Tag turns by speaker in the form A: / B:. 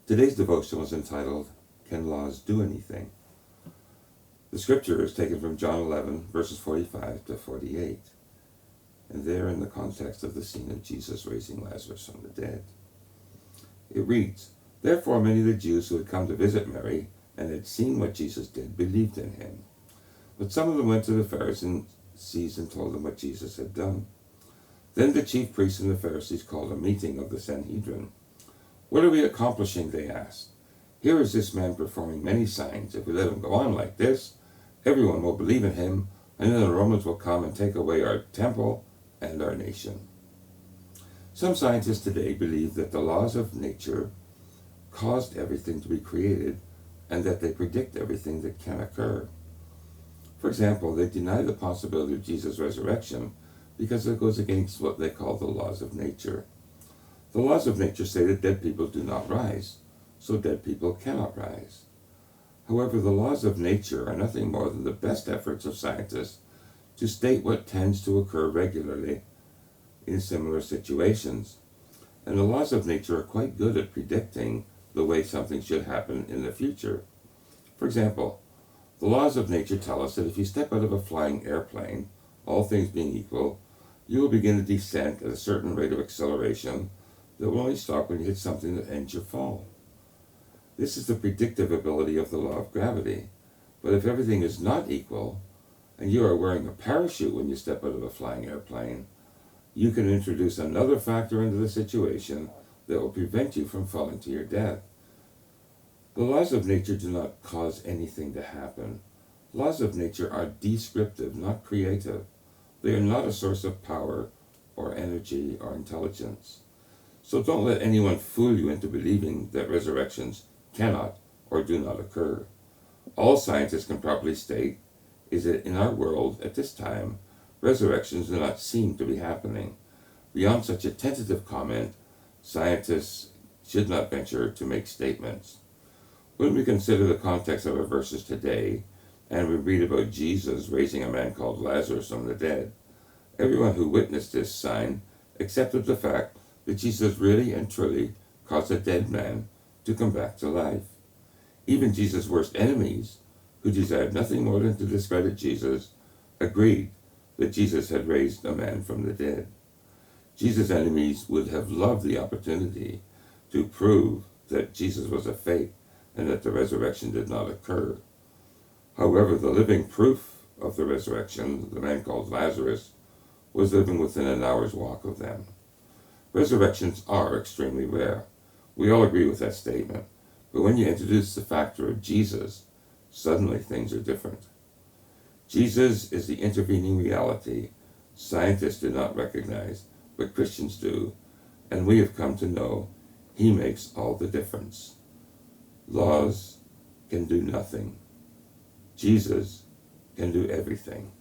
A: Today's devotion was entitled, Can Laws Do Anything? The scripture is taken from John 11, verses 45 to 48, and they're in the context of the scene of Jesus raising Lazarus from the dead. It reads, Therefore many of the Jews who had come to visit Mary and had seen what Jesus did believed in him. But some of them went to the Pharisees and told them what Jesus had done. Then the chief priests and the Pharisees called a meeting of the Sanhedrin. What are we accomplishing, they asked. Here is this man performing many signs. If we let him go on like this, everyone will believe in him, and then the Romans will come and take away our temple and our nation. Some scientists today believe that the laws of nature caused everything to be created and that they predict everything that can occur. For example, they deny the possibility of Jesus' resurrection because it goes against what they call the laws of nature. The laws of nature say that dead people do not rise, so dead people cannot rise. However, the laws of nature are nothing more than the best efforts of scientists to state what tends to occur regularly in similar situations. And the laws of nature are quite good at predicting the way something should happen in the future. For example, the laws of nature tell us that if you step out of a flying airplane, all things being equal, you will begin a descent at a certain rate of acceleration that will only stop when you hit something that ends your fall. This is the predictive ability of the law of gravity. But if everything is not equal, and you are wearing a parachute when you step out of a flying airplane, you can introduce another factor into the situation that will prevent you from falling to your death. The laws of nature do not cause anything to happen. Laws of nature are descriptive, not creative. They are not a source of power or energy or intelligence. So don't let anyone fool you into believing that resurrections cannot or do not occur. All scientists can properly state is that in our world at this time, resurrections do not seem to be happening. Beyond such a tentative comment, scientists should not venture to make statements. When we consider the context of our verses today, and we read about Jesus raising a man called Lazarus from the dead, everyone who witnessed this sign accepted the fact that Jesus really and truly caused a dead man to come back to life. Even Jesus' worst enemies, who desired nothing more than to discredit Jesus, agreed that Jesus had raised a man from the dead. Jesus' enemies would have loved the opportunity to prove that Jesus was a fake and that the resurrection did not occur. However, the living proof of the resurrection, the man called Lazarus, was living within an hour's walk of them. Resurrections are extremely rare. We all agree with that statement. But when you introduce the factor of Jesus, suddenly things are different. Jesus is the intervening reality scientists do not recognize, but Christians do, and we have come to know he makes all the difference. Laws can do nothing. Jesus can do everything.